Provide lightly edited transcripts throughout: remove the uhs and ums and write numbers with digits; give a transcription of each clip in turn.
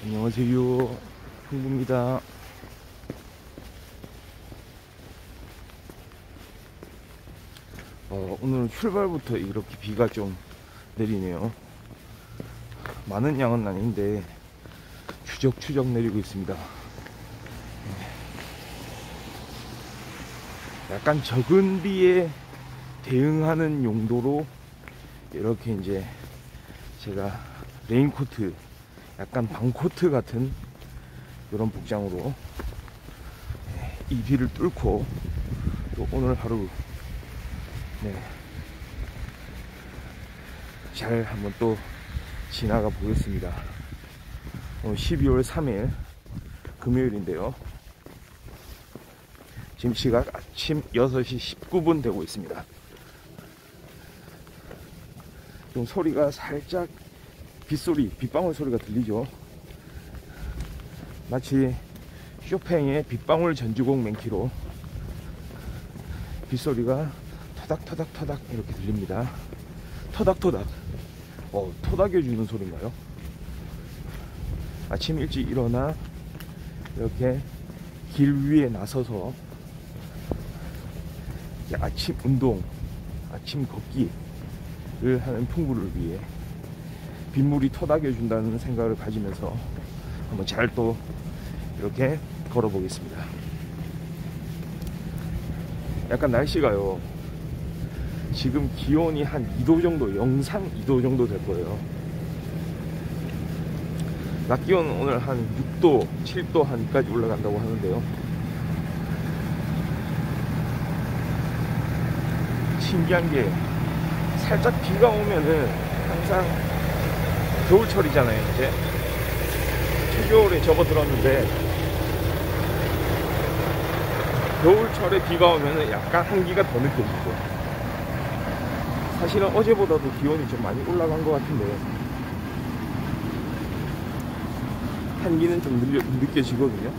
안녕하세요. 흥부입니다. 오늘 출발부터 이렇게 비가 좀 내리네요. 많은 양은 아닌데 추적추적 내리고 있습니다. 약간 적은 비에 대응하는 용도로 이렇게 이제 제가 레인코트, 약간 방코트 같은 이런 복장으로 이 비를 뚫고 또 오늘 하루 잘 한번 또 지나가 보겠습니다. 오늘 12월 3일 금요일인데요. 지금 시각 아침 6시 19분 되고 있습니다. 좀 소리가 살짝 빗소리, 빗방울 소리가 들리죠. 마치 쇼팽의 빗방울 전주곡 맨키로 빗소리가 토닥토닥토닥 이렇게 들립니다. 토닥토닥. 토닥여주는 소리인가요? 아침 일찍 일어나 이렇게 길 위에 나서서 아침 운동, 아침 걷기를 하는 풍부를 위해 빗물이 토닥여준다는 생각을 가지면서 한번 잘 또 이렇게 걸어 보겠습니다. 약간 날씨가요, 지금 기온이 한 2도 정도, 영상 2도 정도 될 거예요. 낮 기온 오늘 한 6도, 7도 한까지 올라간다고 하는데요. 신기한 게 살짝 비가 오면은 항상 겨울철이잖아요. 이제 초겨울에 접어들었는데 겨울철에 비가 오면은 약간 한기가 더 느껴지죠. 사실은 어제보다도 기온이 좀 많이 올라간 것 같은데 한기는 좀 느껴지거든요.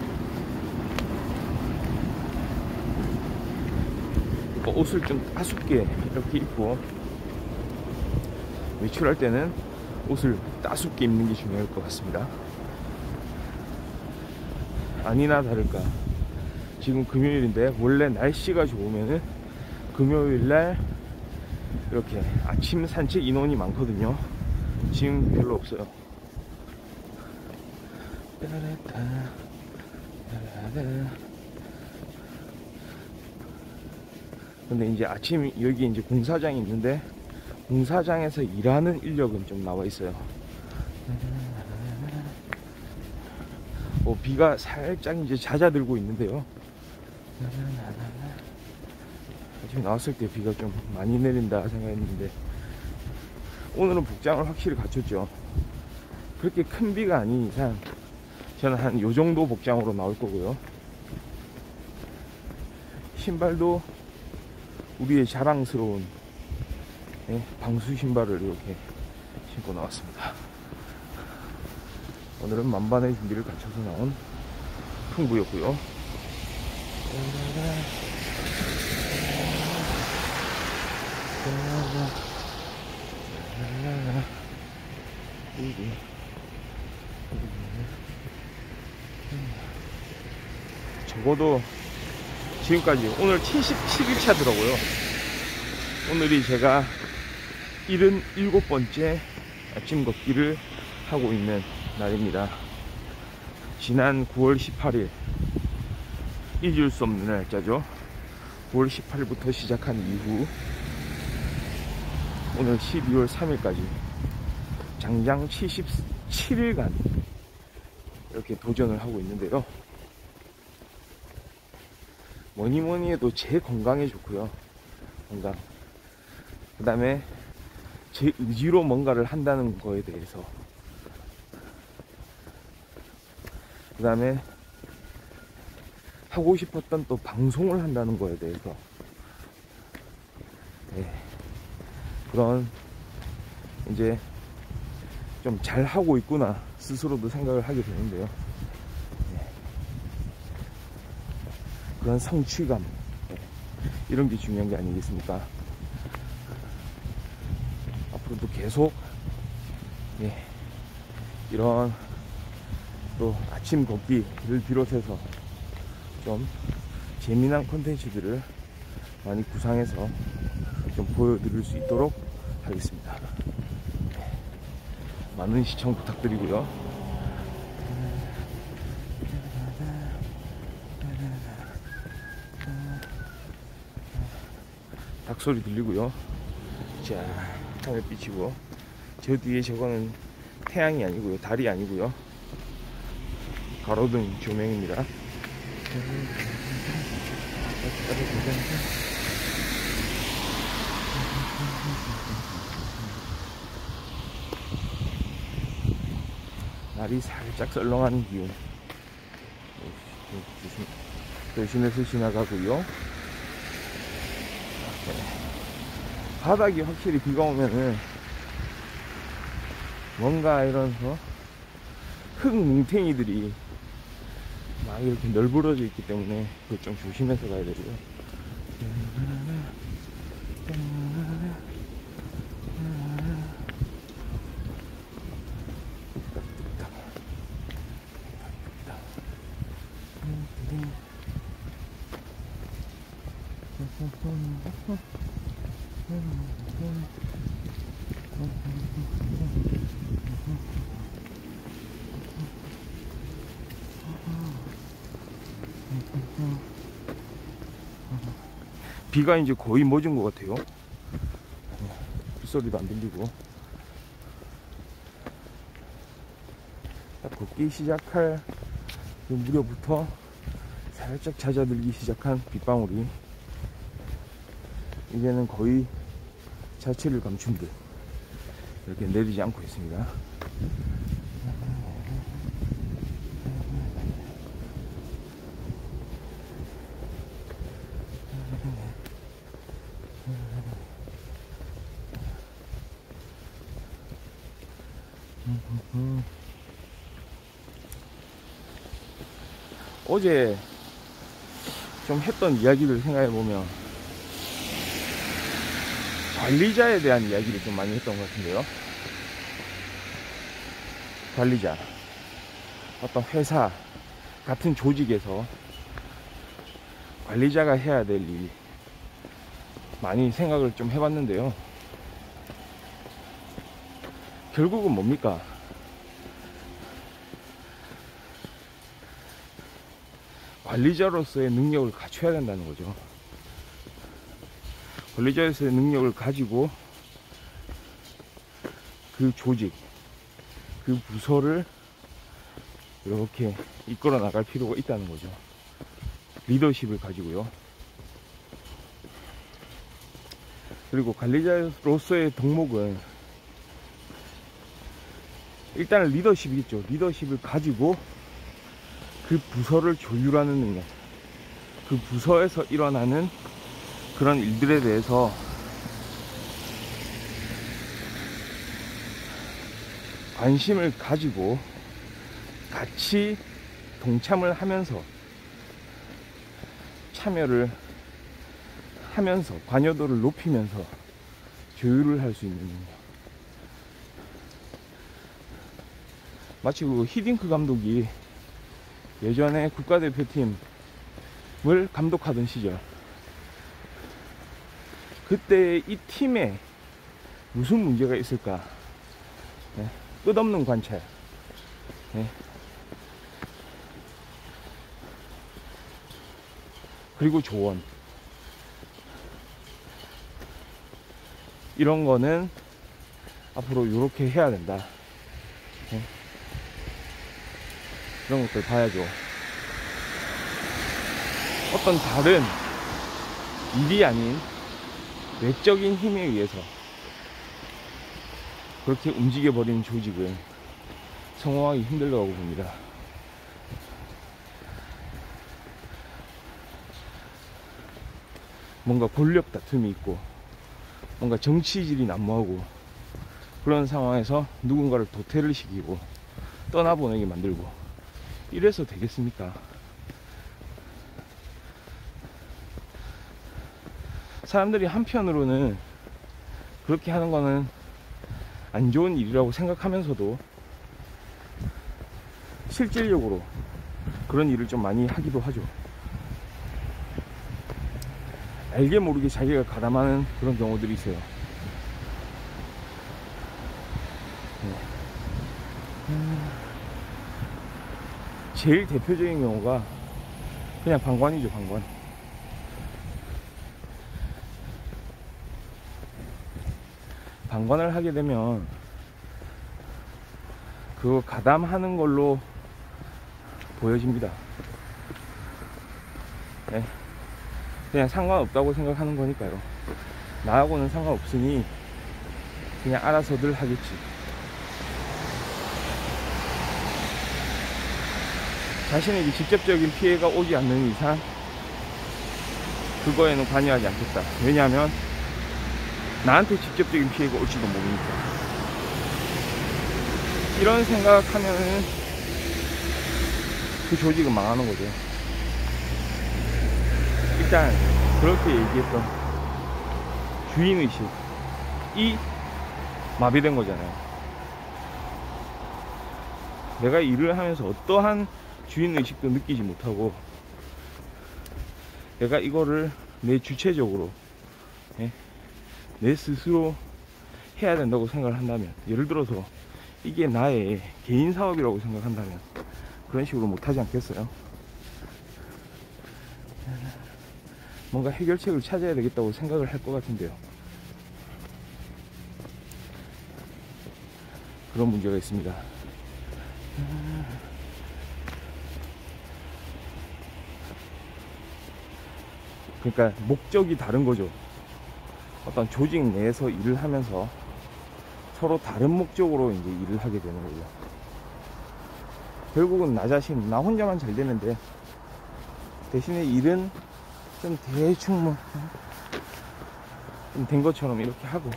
옷을 좀 따숩게 이렇게 입고 외출할 때는 옷을 따숩게 입는 게 중요할 것 같습니다. 아니나 다를까 지금 금요일인데 원래 날씨가 좋으면은 금요일날 이렇게 아침 산책 인원이 많거든요. 지금 별로 없어요. 근데 이제 아침 여기 이제 공사장이 있는데 공사장에서 일하는 인력은 좀 나와 있어요. 비가 살짝 이제 잦아들고 있는데요. 지금 나왔을 때 비가 좀 많이 내린다 생각했는데 오늘은 복장을 확실히 갖췄죠. 그렇게 큰 비가 아닌 이상 저는 한 요정도 복장으로 나올 거고요. 신발도 우리의 자랑스러운 방수 신발을 이렇게 신고 나왔습니다. 오늘은 만반의 준비를 갖춰서 나온 풍부였고요. 적어도 지금까지 오늘 77일차더라고요. 오늘이 제가 77번째 아침 걷기를 하고 있는 날입니다. 지난 9월 18일 잊을 수 없는 날짜죠. 9월 18일부터 시작한 이후 오늘 12월 3일까지 장장 77일간 이렇게 도전을 하고 있는데요. 뭐니뭐니 해도 제 건강에 좋고요. 건강. 그 다음에 제 의지로 뭔가를 한다는 거에 대해서, 그 다음에 하고 싶었던 또 방송을 한다는 거에 대해서 그런 이제 좀 잘하고 있구나 스스로도 생각을 하게 되는데요. 그런 성취감, 이런 게 중요한 게 아니겠습니까? 앞으로도 계속 이런 또 아침 걷기를 비롯해서 좀 재미난 콘텐츠들을 많이 구상해서 좀 보여드릴 수 있도록 하겠습니다. 많은 시청 부탁드리고요. 닭소리 들리고요. 자, 하늘 비치고, 저 뒤에 저거는 태양이 아니고요, 달이 아니고요, 가로등 조명입니다. 날이 살짝 썰렁한 기운. 조심해서 지나가고요. 바닥이 확실히 비가 오면은 뭔가 이런 흙 뭉탱이들이 막 이렇게 널브러져 있기 때문에 그걸 좀 조심해서 가야 되고요. 비가 이제 거의 멎은 것 같아요. 빗소리도 안 들리고. 딱 걷기 시작할 그 무렵부터 살짝 잦아들기 시작한 빗방울이 이제는 거의 자체를 감춘 듯 이렇게 내리지 않고 있습니다. 어제 좀 했던 이야기를 생각해보면 관리자에 대한 이야기를 좀 많이 했던 것 같은데요. 관리자, 어떤 회사 같은 조직에서 관리자가 해야 될 일 많이 생각을 좀 해봤는데요. 결국은 뭡니까? 관리자로서의 능력을 갖춰야 된다는 거죠. 관리자로서의 능력을 가지고 그 조직, 그 부서를 이렇게 이끌어 나갈 필요가 있다는 거죠. 리더십을 가지고요. 그리고 관리자로서의 덕목은 일단은 리더십이겠죠. 리더십을 가지고 그 부서를 조율하는 능력, 그 부서에서 일어나는 그런 일들에 대해서 관심을 가지고 같이 동참을 하면서 참여를 하면서 관여도를 높이면서 조율을 할 수 있는 능력. 마치 그 히딩크 감독이 예전에 국가대표팀을 감독하던 시절, 그때 이 팀에 무슨 문제가 있을까? 네, 끝없는 관찰, 네, 그리고 조언, 이런 거는 앞으로 이렇게 해야 된다, 네, 이런 것들 봐야죠. 어떤 다른 일이 아닌 외적인 힘에 의해서 그렇게 움직여버리는 조직은 성공하기 힘들다고 봅니다. 뭔가 권력 다툼이 있고 뭔가 정치질이 난무하고 그런 상황에서 누군가를 도태를 시키고 떠나보내게 만들고 이래서 되겠습니까? 사람들이 한편으로는 그렇게 하는 거는 안 좋은 일이라고 생각하면서도 실질적으로 그런 일을 좀 많이 하기도 하죠. 알게 모르게 자기가 가담하는 그런 경우들이 있어요. 제일 대표적인 경우가 그냥 방관이죠, 방관. 방관을 하게 되면 그거 가담하는 걸로 보여집니다. 네. 그냥 상관없다고 생각하는 거니까요. 나하고는 상관없으니 그냥 알아서들 하겠지. 자신에게 직접적인 피해가 오지 않는 이상 그거에는 관여하지 않겠다. 왜냐하면 나한테 직접적인 피해가 올지도 모르니까. 이런 생각하면은 그 조직은 망하는 거죠. 일단 그렇게 얘기했던 주인의식이 마비된 거잖아요. 내가 일을 하면서 어떠한 주인의식도 느끼지 못하고 내가 이거를 내 주체적으로 내 스스로 해야 된다고 생각을 한다면, 예를 들어서 이게 나의 개인 사업이라고 생각한다면 그런 식으로 못하지 않겠어요? 뭔가 해결책을 찾아야 되겠다고 생각을 할 것 같은데요. 그런 문제가 있습니다. 그러니까 목적이 다른 거죠. 어떤 조직 내에서 일을 하면서 서로 다른 목적으로 이제 일을 하게 되는 거죠. 결국은 나 자신, 나 혼자만 잘 되는데 대신에 일은 좀 대충 뭐 좀 된 것처럼 이렇게 하고,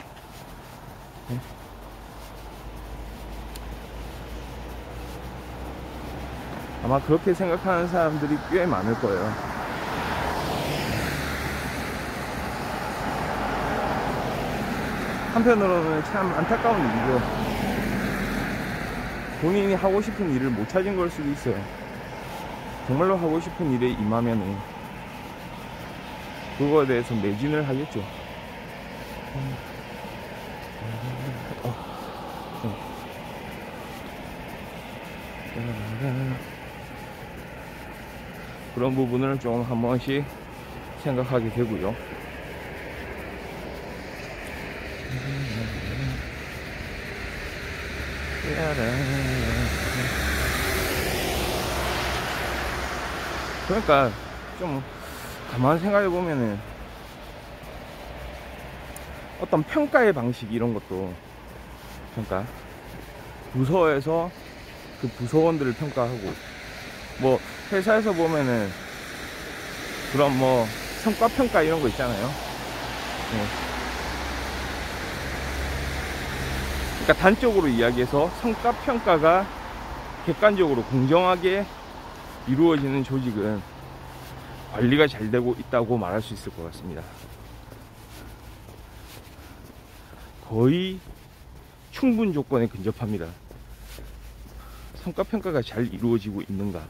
아마 그렇게 생각하는 사람들이 꽤 많을 거예요. 한편으로는 참 안타까운 일이죠. 본인이 하고 싶은 일을 못 찾은 걸 수도 있어요. 정말로 하고 싶은 일에 임하면은 그거에 대해서 매진을 하겠죠. 그런 부분을 좀 한 번씩 생각하게 되고요. 그러니까 좀 가만히 생각해 보면은 어떤 평가의 방식 이런 것도, 그러니까 부서에서 그 부서원들을 평가하고, 뭐 회사에서 보면은 그런 뭐 성과 평가 이런 거 있잖아요. 그러니까 단적으로 이야기해서 성과 평가가 객관적으로 공정하게 이루어지는 조직은 관리가 잘 되고 있다고 말할 수 있을 것 같습니다. 거의 충분 조건에 근접합니다. 성과 평가가 잘 이루어지고 있는가.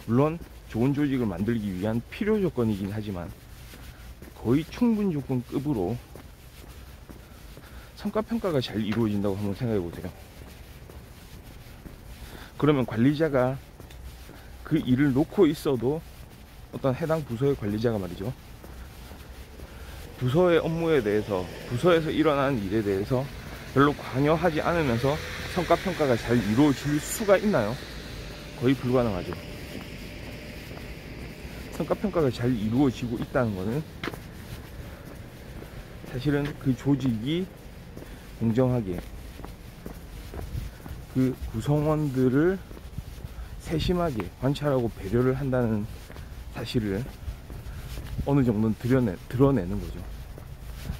물론 좋은 조직을 만들기 위한 필요 조건이긴 하지만 거의 충분 조건급으로 성과 평가가 잘 이루어진다고 한번 생각해 보세요. 그러면 관리자가 그 일을 놓고 있어도 어떤 해당 부서의 관리자가 말이죠, 부서의 업무에 대해서, 부서에서 일어나는 일에 대해서 별로 관여하지 않으면서 성과 평가가 잘 이루어질 수가 있나요? 거의 불가능하죠. 성과 평가가 잘 이루어지고 있다는 것은 사실은 그 조직이 공정하게 그 구성원들을 세심하게 관찰하고 배려를 한다는 사실을 어느 정도는 드러내는 거죠.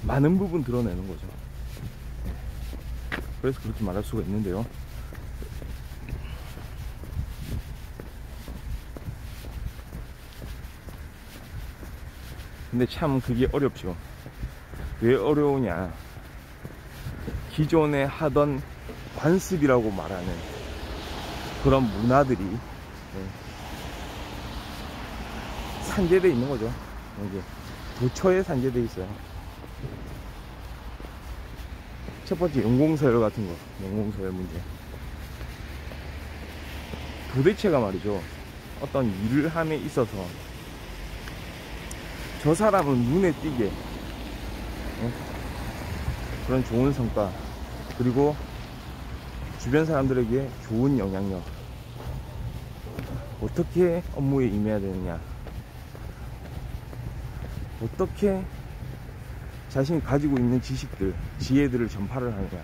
많은 부분 드러내는 거죠. 그래서 그렇게 말할 수가 있는데요. 근데 참 그게 어렵죠. 왜 어려우냐. 기존에 하던 관습이라고 말하는 그런 문화들이 산재되어 있는 거죠. 이게 도처에 산재되어 있어요. 첫 번째 용공서열 같은 거, 용공서열 문제. 도대체가 말이죠, 어떤 일을 함에 있어서 저 사람은 눈에 띄게 그런 좋은 성과, 그리고 주변 사람들에게 좋은 영향력, 어떻게 업무에 임해야 되느냐, 어떻게 자신이 가지고 있는 지식들, 지혜들을 전파를 하느냐.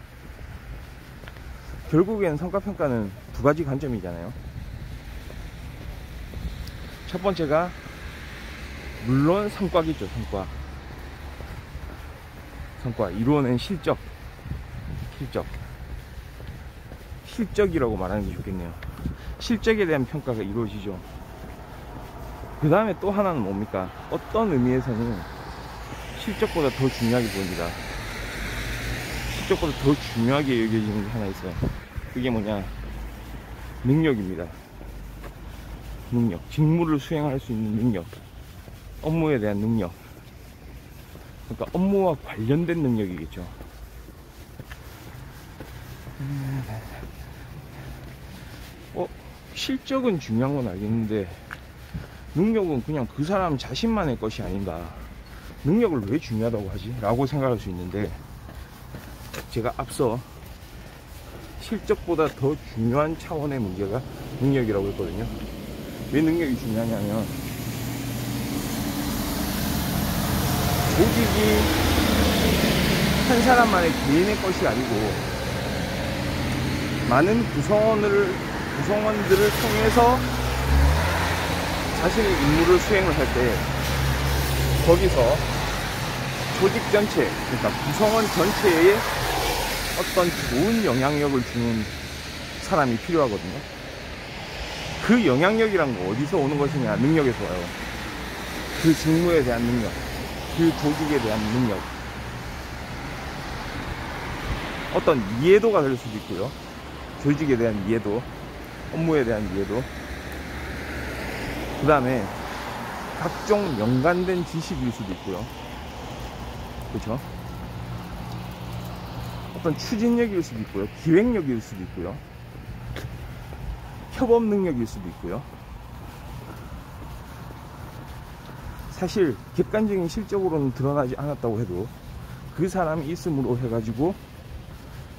결국엔 성과평가는 두 가지 관점이잖아요. 첫 번째가 물론 성과겠죠. 성과 이루어낸 실적이라고 말하는 게 좋겠네요. 실적에 대한 평가가 이루어지죠. 그 다음에 또 하나는 뭡니까? 어떤 의미에서는 실적보다 더 중요하게 보입니다. 실적보다 더 중요하게 여겨지는 게 하나 있어요. 그게 뭐냐? 능력입니다. 능력, 직무를 수행할 수 있는 능력, 업무에 대한 능력. 그러니까 업무와 관련된 능력이겠죠. 실적은 중요한 건 알겠는데 능력은 그냥 그 사람 자신만의 것이 아닌가. 능력을 왜 중요하다고 하지? 라고 생각할 수 있는데, 제가 앞서 실적보다 더 중요한 차원의 문제가 능력이라고 했거든요. 왜 능력이 중요하냐면, 조직이 한 사람만의 개인의 것이 아니고 많은 구성원들을 통해서 자신의 임무를 수행을 할 때 거기서 조직 전체, 그러니까 구성원 전체에 어떤 좋은 영향력을 주는 사람이 필요하거든요. 그 영향력이란 거 어디서 오는 것이냐? 능력에서 와요. 그 직무에 대한 능력, 그 조직에 대한 능력, 어떤 이해도가 될 수도 있고요. 조직에 대한 이해도, 업무에 대한 이해도, 그 다음에 각종 연관된 지식일 수도 있고요. 그렇죠? 어떤 추진력일 수도 있고요. 기획력일 수도 있고요. 협업 능력일 수도 있고요. 사실 객관적인 실적으로는 드러나지 않았다고 해도 그 사람이 있음으로 해가지고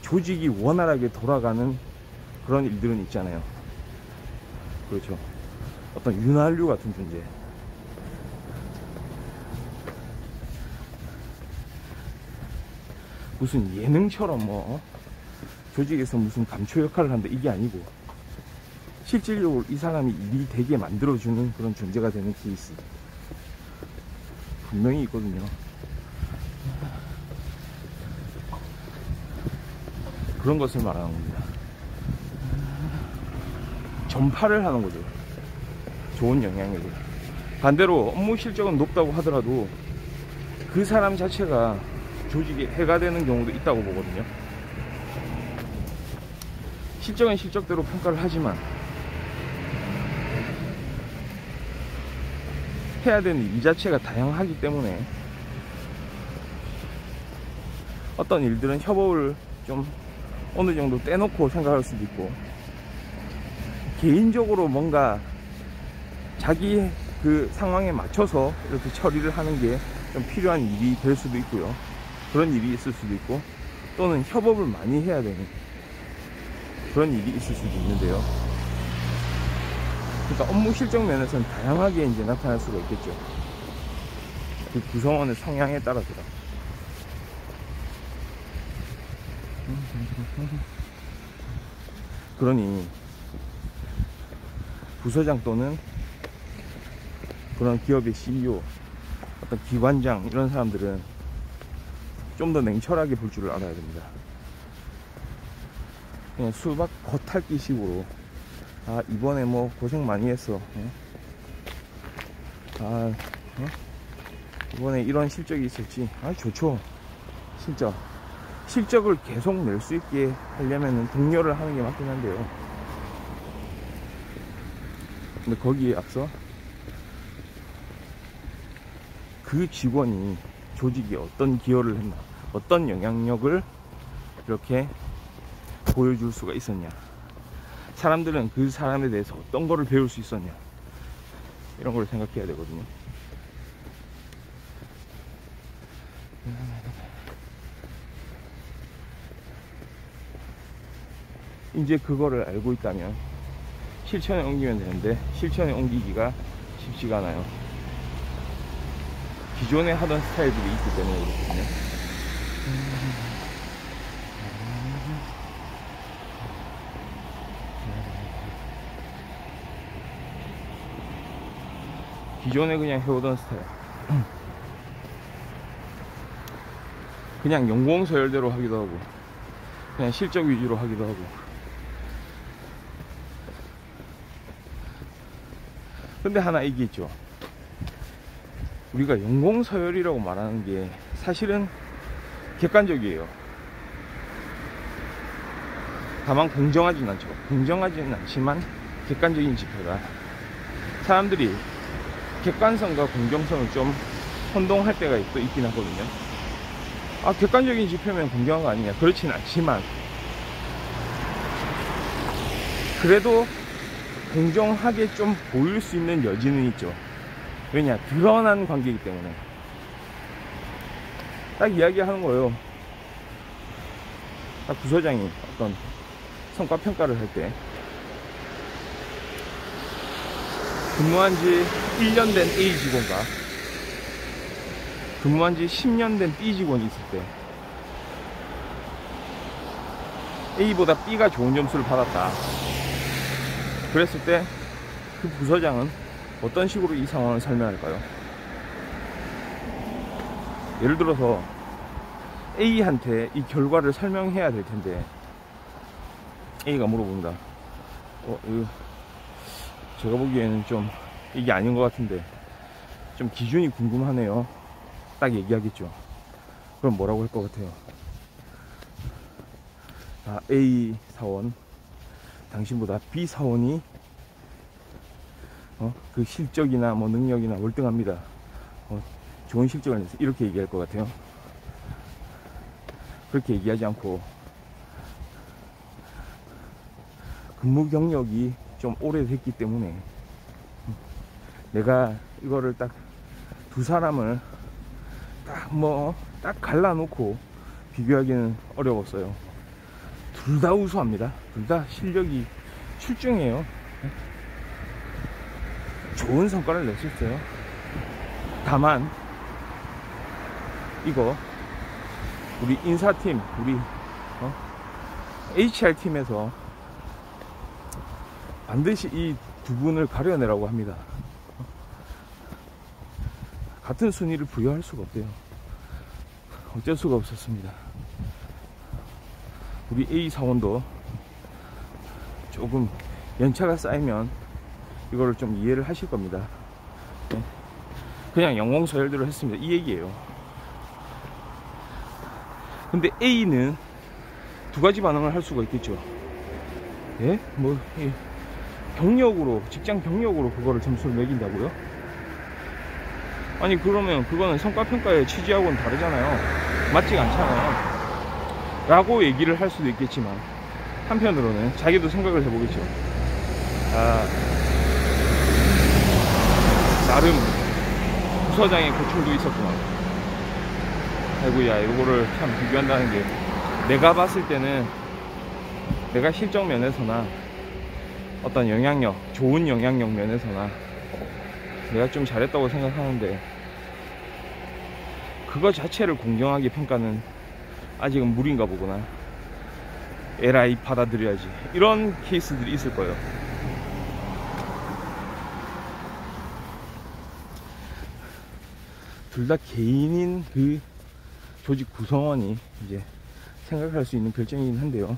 조직이 원활하게 돌아가는 그런 일들은 있잖아요. 그렇죠? 어떤 윤활유 같은 존재. 무슨 예능처럼 조직에서 무슨 감초 역할을 한다, 이게 아니고 실질적으로 이 사람이 일이 되게 만들어주는 그런 존재가 되는 케이스 분명히 있거든요. 그런 것을 말하는 겁니다. 전파를 하는 거죠. 좋은 영향력을. 반대로 업무 실적은 높다고 하더라도 그 사람 자체가 조직에 해가 되는 경우도 있다고 보거든요. 실적은 실적대로 평가를 하지만 해야 되는 일 자체가 다양하기 때문에 어떤 일들은 협업을 좀 어느 정도 떼놓고 생각할 수도 있고, 개인적으로 뭔가 자기 그 상황에 맞춰서 이렇게 처리를 하는 게 좀 필요한 일이 될 수도 있고요. 그런 일이 있을 수도 있고, 또는 협업을 많이 해야 되는 그런 일이 있을 수도 있는데요. 그러니까 업무 실적 면에서는 다양하게 이제 나타날 수가 있겠죠. 그 구성원의 성향에 따라서라. 그러니 부서장 또는 그런 기업의 CEO, 어떤 기관장, 이런 사람들은 좀 더 냉철하게 볼 줄을 알아야 됩니다. 그냥 수박 겉핥기 식으로, 아 이번에 뭐 고생 많이 했어, 이번에 이런 실적이 있었지, 아 좋죠, 진짜 실적을 계속 낼 수 있게 하려면 동료를 하는 게 맞긴 한데요. 근데 거기에 앞서 그 직원이 조직에 어떤 기여를 했나, 어떤 영향력을 이렇게 보여줄 수가 있었냐, 사람들은 그 사람에 대해서 어떤 거를 배울 수 있었냐, 이런 걸 생각해야 되거든요. 이제 그거를 알고 있다면 실천에 옮기면 되는데, 실천에 옮기기가 쉽지가 않아요. 기존에 하던 스타일들이 있기 때문에 그렇거든요. 기존에 그냥 해오던 스타일, 그냥 연공서열대로 하기도 하고 그냥 실적 위주로 하기도 하고. 근데 하나 얘기했죠. 우리가 연공서열이라고 말하는 게 사실은 객관적이에요. 다만 공정하진 않죠. 공정하지는 않지만 객관적인 지표다. 사람들이 객관성과 공정성을 좀 혼동할 때가 또 있긴 하거든요. 아, 객관적인 지표면 공정한 거 아니냐, 그렇진 않지만 그래도 공정하게 좀 보일 수 있는 여지는 있죠. 왜냐, 드러난 관계이기 때문에. 딱 이야기하는 거예요. 딱 부서장이 어떤 성과평가를 할 때 근무한 지 1년 된 A 직원과 근무한 지 10년 된 B 직원이 있을 때 A보다 B가 좋은 점수를 받았다. 그랬을 때 그 부서장은 어떤 식으로 이 상황을 설명할까요? 예를 들어서 A한테 이 결과를 설명해야 될 텐데 A가 물어봅니다. 이거 제가 보기에는 좀 이게 아닌 것 같은데 좀 기준이 궁금하네요. 딱 얘기하겠죠. 그럼 뭐라고 할 것 같아요? 아, A 사원, 당신보다 B 사원이 그 실적이나 뭐 능력이나 월등합니다. 좋은 실적을 내서 이렇게 얘기할 것 같아요. 그렇게 얘기하지 않고 근무 경력이 좀 오래됐기 때문에 내가 이거를 딱 두 사람을 딱 갈라놓고 비교하기는 어려웠어요. 둘 다 우수합니다. 둘 다 실력이 출중해요. 좋은 성과를 낼 수 있어요. 다만 이거 우리 인사팀, 우리 HR팀에서 반드시 이 두 분을 가려내라고 합니다. 같은 순위를 부여할 수가 없대요. 어쩔 수가 없었습니다. 우리 A 사원도 조금 연차가 쌓이면 이거를 좀 이해를 하실 겁니다. 그냥 연공서열대로 했습니다, 이 얘기예요. 근데 A는 두 가지 반응을 할 수가 있겠죠. 예? 경력으로, 직장 경력으로 그거를 점수를 매긴다고요? 아니, 그러면 그거는 성과평가의 취지하고는 다르잖아요. 맞지가 않잖아요. 라고 얘기를 할 수도 있겠지만, 한편으로는 자기도 생각을 해보겠죠. 나름 부서장의 고충도 있었구나. 아이고야, 이거를 참 비교한다는 게, 내가 봤을 때는 내가 실적 면에서나 어떤 영향력, 좋은 영향력 면에서나 내가 좀 잘했다고 생각하는데 그거 자체를 공정하게 평가는 아직은 무리인가 보구나, 에라이 받아들여야지, 이런 케이스들이 있을 거예요. 둘 다 개인인 그 조직 구성원이 이제 생각할 수 있는 결정이긴 한데요.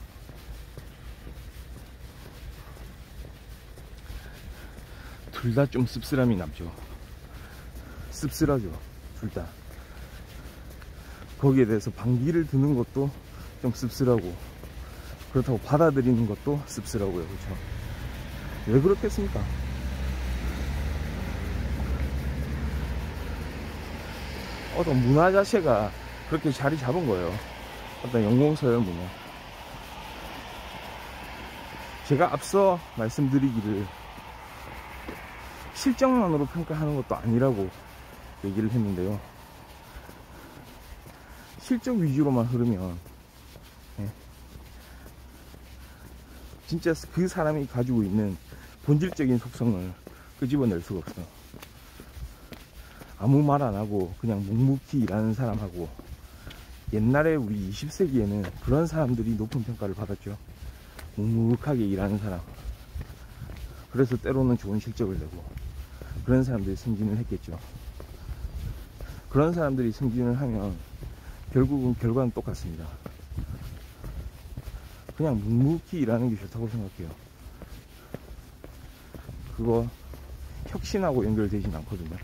둘 다 좀 씁쓸함이 남죠. 씁쓸하죠, 둘 다. 거기에 대해서 반기를 드는 것도 좀 씁쓸하고, 그렇다고 받아들이는 것도 씁쓸하고요. 그렇죠? 왜 그렇겠습니까? 어떤 문화 자체가 그렇게 자리 잡은 거예요. 어떤 영공서열 문화. 제가 앞서 말씀드리기를 실적만으로 평가하는 것도 아니라고 얘기를 했는데요. 실적 위주로만 흐르면 진짜 그 사람이 가지고 있는 본질적인 속성을 끄집어낼 수가 없어. 아무 말 안 하고 그냥 묵묵히 일하는 사람하고, 옛날에 우리 20세기에는 그런 사람들이 높은 평가를 받았죠. 묵묵하게 일하는 사람. 그래서 때로는 좋은 실적을 내고, 그런 사람들이 승진을 했겠죠. 그런 사람들이 승진을 하면 결국은 결과는 똑같습니다. 그냥 묵묵히 일하는 게 좋다고 생각해요. 그거 혁신하고 연결되진 않거든요.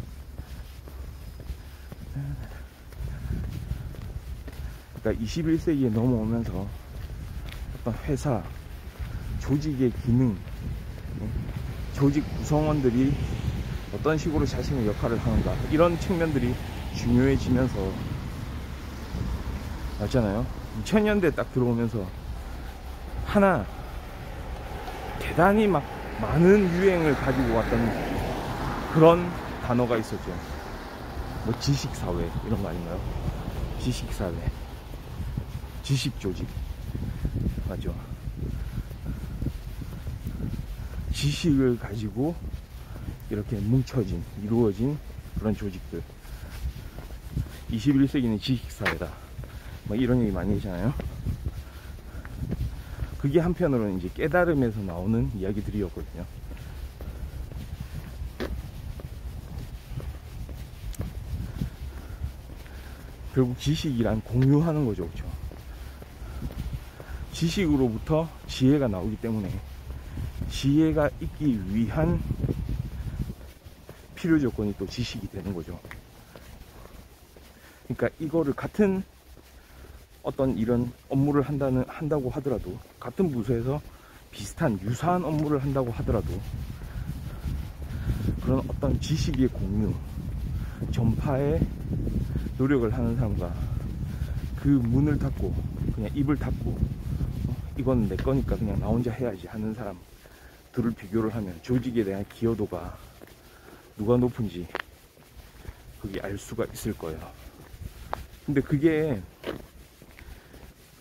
그러니까 21세기에 넘어오면서 어떤 회사, 조직의 기능, 조직 구성원들이 어떤 식으로 자신의 역할을 하는가, 이런 측면들이 중요해지면서, 맞잖아요. 2000년대 딱 들어오면서 하나 대단히 막 많은 유행을 가지고 왔던 그런 단어가 있었죠. 뭐 지식사회 이런 거 아닌가요? 지식사회, 지식조직, 맞죠? 지식을 가지고 이렇게 뭉쳐진, 이루어진 그런 조직들. 21세기는 지식사회다, 뭐 이런 얘기 많이 하잖아요. 그게 한편으로는 이제 깨달음에서 나오는 이야기들이었거든요. 결국 지식이란 공유하는 거죠. 그렇죠? 지식으로부터 지혜가 나오기 때문에 지혜가 있기 위한 필요 조건이 또 지식이 되는 거죠. 그러니까 이거를 같은 어떤 이런 업무를 한다고 하더라도, 같은 부서에서 비슷한 유사한 업무를 한다고 하더라도, 그런 어떤 지식의 공유, 전파에 노력을 하는 사람과 그 문을 닫고 그냥 입을 닫고 이건 내 거니까 그냥 나 혼자 해야지 하는 사람 둘을 비교를 하면 조직에 대한 기여도가 누가 높은지 그게 알 수가 있을 거예요. 근데 그게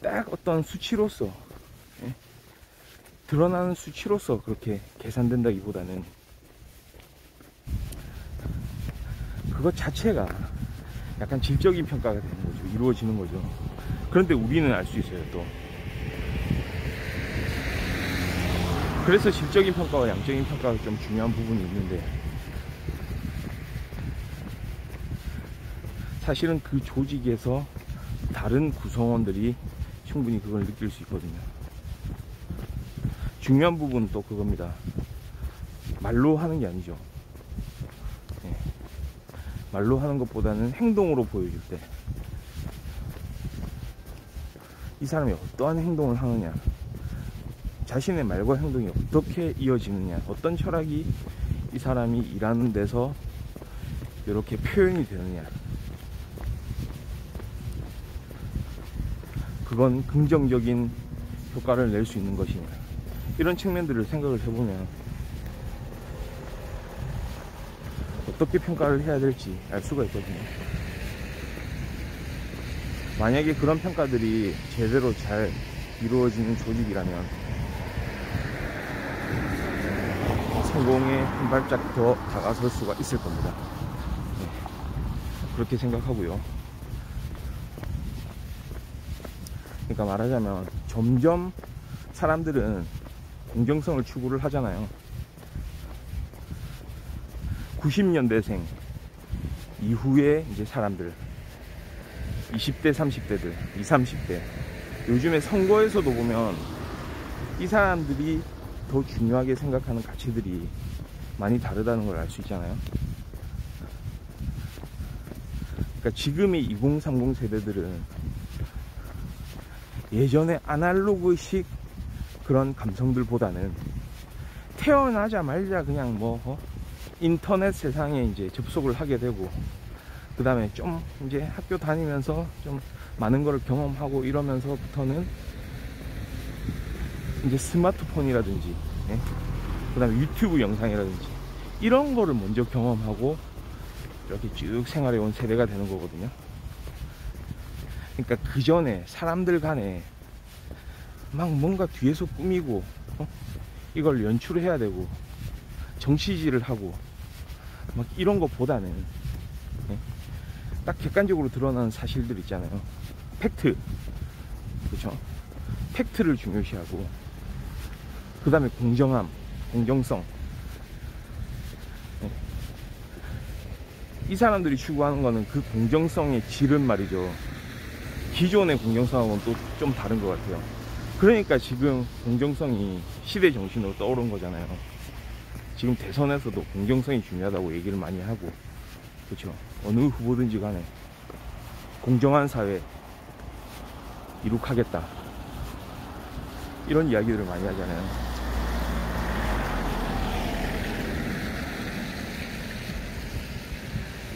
딱 어떤 수치로서, 드러나는 수치로서 그렇게 계산된다기보다는 그것 자체가 약간 질적인 평가가 되는 거죠. 이루어지는 거죠. 그런데 우리는 알 수 있어요, 또. 그래서 질적인 평가와 양적인 평가가 좀 중요한 부분이 있는데, 사실은 그 조직에서 다른 구성원들이 충분히 그걸 느낄 수 있거든요. 중요한 부분은 또 그겁니다. 말로 하는 게 아니죠. 말로 하는 것보다는 행동으로 보여줄 때 이 사람이 어떠한 행동을 하느냐, 자신의 말과 행동이 어떻게 이어지느냐, 어떤 철학이 이 사람이 일하는 데서 이렇게 표현이 되느냐, 그건 긍정적인 효과를 낼 수 있는 것이냐, 이런 측면들을 생각을 해보면 어떻게 평가를 해야 될지 알 수가 있거든요. 만약에 그런 평가들이 제대로 잘 이루어지는 조직이라면 성공에 한 발짝 더 다가설 수가 있을 겁니다. 그렇게 생각하고요. 그러니까 말하자면 점점 사람들은 공정성을 추구를 하잖아요. 90년대생 이후에 이제 사람들, 20대, 30대들, 20, 30대, 요즘에 선거에서도 보면 이 사람들이 더 중요하게 생각하는 가치들이 많이 다르다는 걸 알 수 있잖아요. 그러니까 지금의 2030 세대들은 예전에 아날로그식 그런 감성들보다는 태어나자마자 그냥 뭐 인터넷 세상에 이제 접속을 하게 되고, 그 다음에 좀 이제 학교 다니면서 좀 많은 걸 경험하고 이러면서부터는 이제 스마트폰이라든지, 예? 그 다음에 유튜브 영상이라든지 이런 거를 먼저 경험하고 이렇게 쭉 생활해 온 세대가 되는 거거든요. 그러니까 그 전에 사람들 간에 막 뭔가 뒤에서 꾸미고 이걸 연출해야 되고 정치질을 하고 막 이런 것보다는, 예? 딱 객관적으로 드러나는 사실들 있잖아요. 팩트, 그렇죠? 팩트를 중요시하고, 그 다음에 공정함, 공정성. 예. 이 사람들이 추구하는 거는 그 공정성의 질은 말이죠, 기존의 공정성하고는 또 좀 다른 것 같아요. 그러니까 지금 공정성이 시대 정신으로 떠오른 거잖아요. 지금 대선에서도 공정성이 중요하다고 얘기를 많이 하고, 그렇죠? 어느 후보든지 간에 공정한 사회 이룩하겠다, 이런 이야기들을 많이 하잖아요.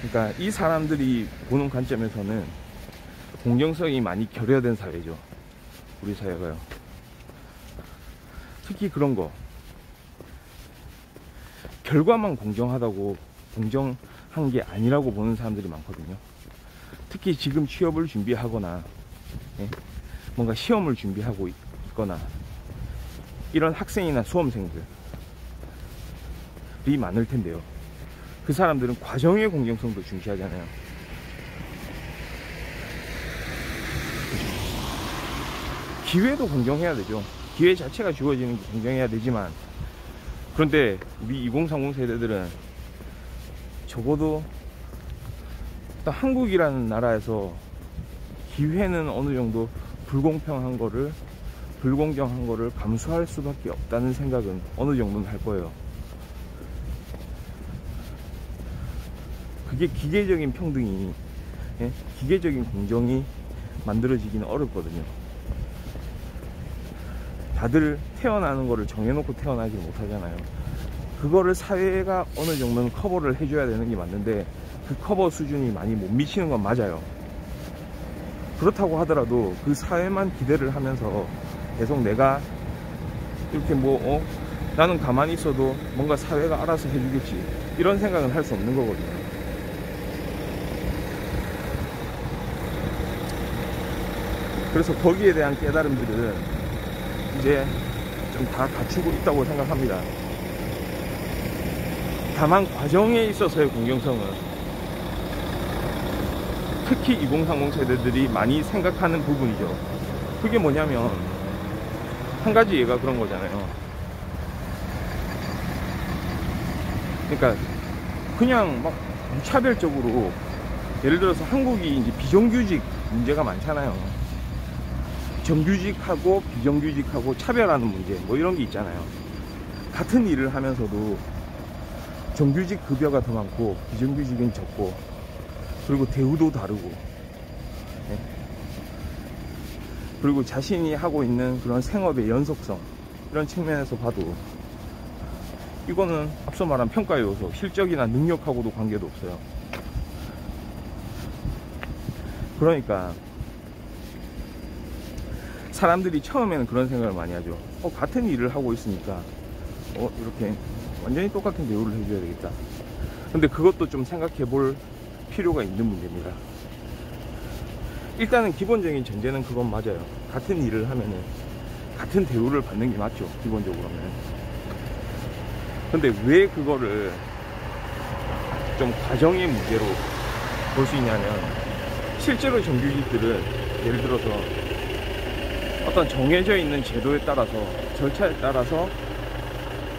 그러니까 이 사람들이 보는 관점에서는 공정성이 많이 결여된 사회죠, 우리 사회가요. 특히 그런 거, 결과만 공정하다고 공정한 게 아니라고 보는 사람들이 많거든요. 특히 지금 취업을 준비하거나, 예? 뭔가 시험을 준비하고 있거나 이런 학생이나 수험생들이 많을 텐데요. 그 사람들은 과정의 공정성도 중시하잖아요. 기회도 공정해야 되죠. 기회 자체가 주어지는 게 공정해야 되지만, 그런데 우리 2030 세대들은 적어도 또 한국이라는 나라에서 기회는 어느 정도 불공정한 거를 감수할 수밖에 없다는 생각은 어느 정도는 할 거예요. 그게 기계적인 평등이, 예? 기계적인 공정이 만들어지기는 어렵거든요. 다들 태어나는 거를 정해놓고 태어나지 못하잖아요. 그거를 사회가 어느 정도는 커버를 해줘야 되는 게 맞는데, 그 커버 수준이 많이 못 미치는 건 맞아요. 그렇다고 하더라도 그 사회만 기대를 하면서 계속 내가 이렇게 나는 가만히 있어도 뭔가 사회가 알아서 해주겠지, 이런 생각은 할 수 없는 거거든요. 그래서 거기에 대한 깨달음들은 이제 좀 다 갖추고 있다고 생각합니다. 다만 과정에 있어서의 공정성은 특히 2030 세대들이 많이 생각하는 부분이죠. 그게 뭐냐면, 한 가지 예가 그런 거잖아요. 그러니까 그냥 막 무차별적으로, 예를 들어서 한국이 이제 비정규직 문제가 많잖아요. 정규직하고 비정규직하고 차별하는 문제, 뭐 이런 게 있잖아요. 같은 일을 하면서도 정규직 급여가 더 많고 비정규직은 적고, 그리고 대우도 다르고, 네. 그리고 자신이 하고 있는 그런 생업의 연속성, 이런 측면에서 봐도 이거는 앞서 말한 평가 요소, 실적이나 능력하고도 관계도 없어요. 그러니까 사람들이 처음에는 그런 생각을 많이 하죠. 같은 일을 하고 있으니까 이렇게 완전히 똑같은 대우를 해줘야 되겠다. 근데 그것도 좀 생각해 볼 필요가 있는 문제입니다. 일단은 기본적인 전제는 그건 맞아요. 같은 일을 하면은 같은 대우를 받는 게 맞죠, 기본적으로는. 근데 왜 그거를 좀 과정의 문제로 볼 수 있냐면, 실제로 정규직들은 예를 들어서 어떤 정해져 있는 제도에 따라서, 절차에 따라서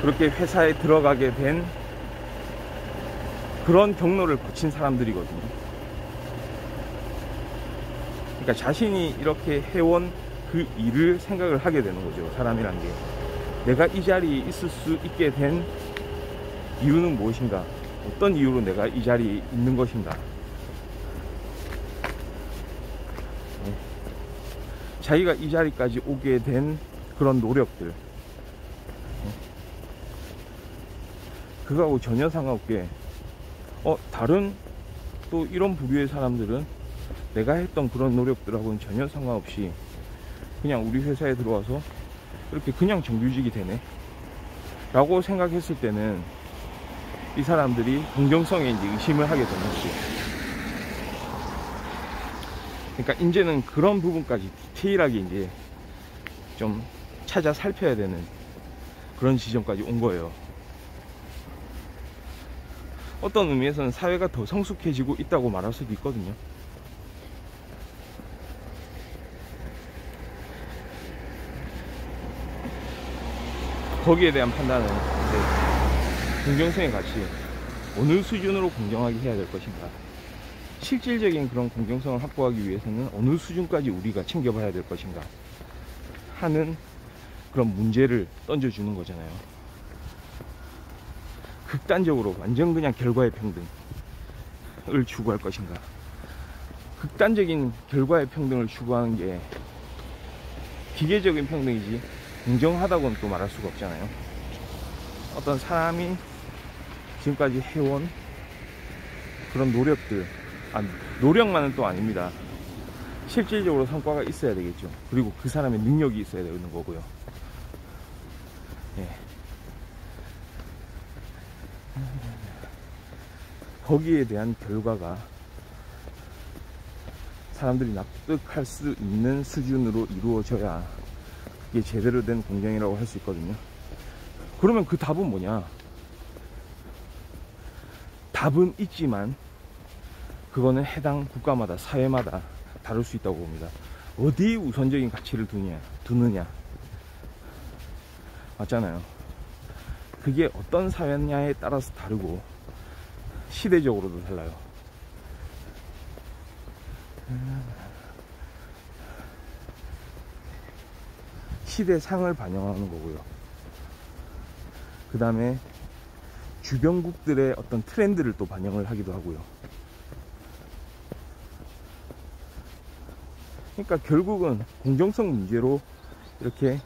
그렇게 회사에 들어가게 된 그런 경로를 거친 사람들이거든요. 그러니까 자신이 이렇게 해온 그 일을 생각을 하게 되는 거죠, 사람이란 게. 내가 이 자리에 있을 수 있게 된 이유는 무엇인가? 어떤 이유로 내가 이 자리에 있는 것인가? 자기가 이 자리까지 오게 된 그런 노력들, 그거하고 전혀 상관없게 다른 또 이런 부류의 사람들은 내가 했던 그런 노력들하고는 전혀 상관없이 그냥 우리 회사에 들어와서 이렇게 그냥 정규직이 되네 라고 생각했을 때는 이 사람들이 공정성에 이제 의심을 하게 되는 거죠. 그러니까 이제는 그런 부분까지 디테일하게 이제 좀 찾아 살펴야 되는 그런 지점까지 온 거예요. 어떤 의미에서는 사회가 더 성숙해지고 있다고 말할 수도 있거든요. 거기에 대한 판단은 이제 공정성의 가치, 어느 수준으로 공정하게 해야 될 것인가, 실질적인 그런 공정성을 확보하기 위해서는 어느 수준까지 우리가 챙겨봐야 될 것인가 하는 그런 문제를 던져주는 거잖아요. 극단적으로 완전 그냥 결과의 평등을 추구할 것인가, 극단적인 결과의 평등을 추구하는 게 기계적인 평등이지 공정하다고는 또 말할 수가 없잖아요. 어떤 사람이 지금까지 해온 그런 노력들, 노력만은 또 아닙니다. 실질적으로 성과가 있어야 되겠죠. 그리고 그 사람의 능력이 있어야 되는 거고요. 예. 거기에 대한 결과가 사람들이 납득할 수 있는 수준으로 이루어져야 이게 제대로 된 공정이라고 할 수 있거든요. 그러면 그 답은 뭐냐? 답은 있지만 그거는 해당 국가마다, 사회마다 다를 수 있다고 봅니다. 어디에 우선적인 가치를 두느냐 맞잖아요. 그게 어떤 사회냐에 따라서 다르고 시대적으로도 달라요. 시대상을 반영하는 거고요. 그 다음에 주변국들의 어떤 트렌드를 또 반영을 하기도 하고요. 그러니까 결국은 공정성 문제로 이렇게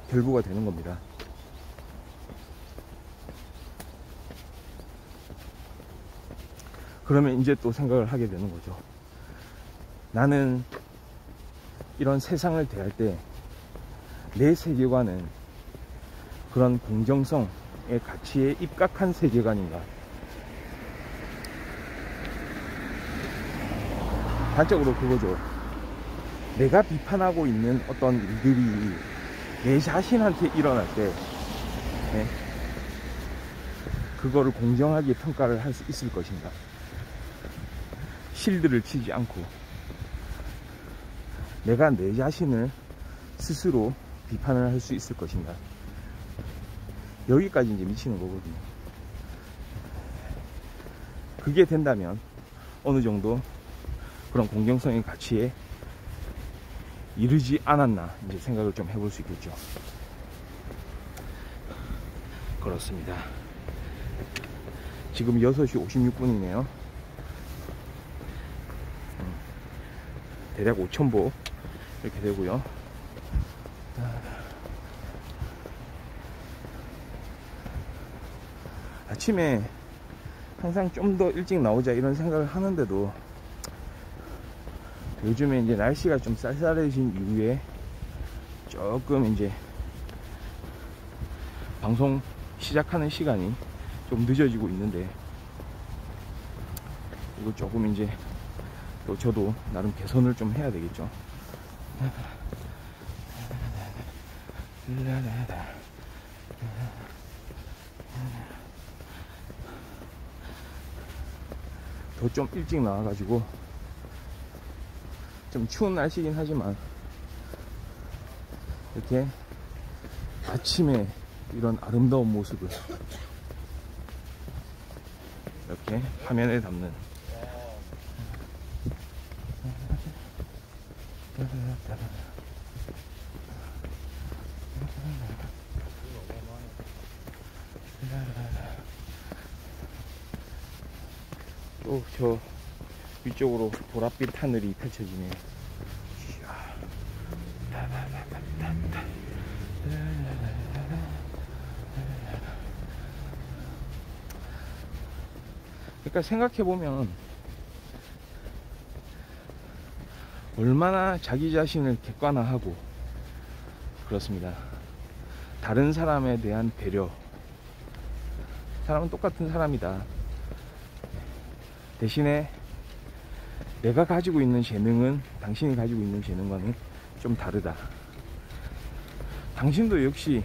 결부가 되는 겁니다. 그러면 이제 또 생각을 하게 되는 거죠. 나는 이런 세상을 대할 때 내 세계관은 그런 공정성의 가치에 입각한 세계관인가? 단적으로 그거죠. 내가 비판하고 있는 어떤 일들이 내 자신한테 일어날 때 그거를 공정하게 평가를 할 수 있을 것인가? 실드를 치지 않고 내가 내 자신을 스스로 비판을 할 수 있을 것인가? 여기까지 이제 미치는 거거든요. 그게 된다면 어느 정도 그런 공정성의 가치에 이르지 않았나 이제 생각을 좀 해볼 수 있겠죠. 그렇습니다. 지금 6시 56분이네요. 대략 5,000보 이렇게 되고요. 아침에 항상 좀 더 일찍 나오자 이런 생각을 하는데도 요즘에 이제 날씨가 좀 쌀쌀해진 이후에 조금 이제 방송 시작하는 시간이 좀 늦어지고 있는데, 이거 조금 이제 또 저도 나름 개선을 좀 해야 되겠죠. 더 좀 일찍 나와가지고, 좀 추운 날씨긴 하지만 이렇게 아침에 이런 아름다운 모습을 이렇게 화면에 담는 또 저 위쪽으로 보랏빛 하늘이 펼쳐지네요. 이야. 그러니까 생각해보면 얼마나 자기 자신을 객관화하고 그렇습니다. 다른 사람에 대한 배려. 사람은 똑같은 사람이다. 대신에 내가 가지고 있는 재능은 당신이 가지고 있는 재능과는 좀 다르다. 당신도 역시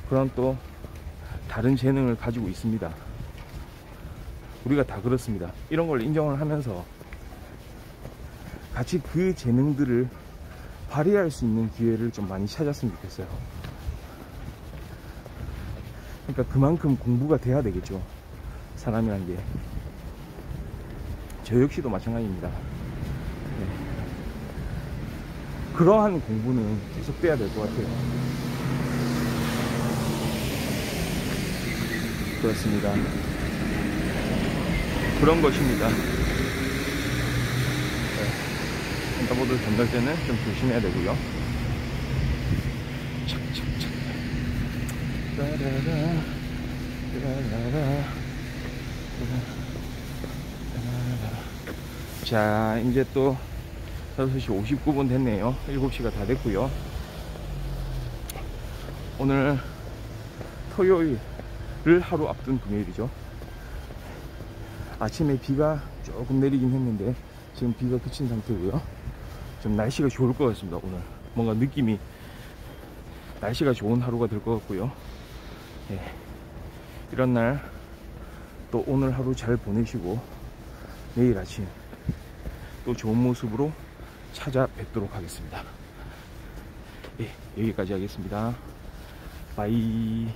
그런 또 다른 재능을 가지고 있습니다. 우리가 다 그렇습니다. 이런 걸 인정을 하면서 같이 그 재능들을 발휘할 수 있는 기회를 좀 많이 찾았으면 좋겠어요. 그러니까 그만큼 공부가 돼야 되겠죠. 사람이란 게. 저 역시도 마찬가지입니다. 네. 그러한 공부는 계속 돼야 될 것 같아요. 그렇습니다. 그런 것입니다. 펜타보드 전달 때는 좀 조심해야 되고요. 착착착. 따라라, 따라라, 따라라. 자, 이제 또 6시 59분 됐네요. 7시가 다 됐고요. 오늘 토요일을 하루 앞둔 금요일이죠. 아침에 비가 조금 내리긴 했는데 지금 비가 그친 상태고요. 좀 날씨가 좋을 것 같습니다. 오늘 뭔가 느낌이 날씨가 좋은 하루가 될 것 같고요. 네. 이런 날 또 오늘 하루 잘 보내시고 내일 아침 또 좋은 모습으로 찾아뵙도록 하겠습니다. 예, 여기까지 하겠습니다. 바이.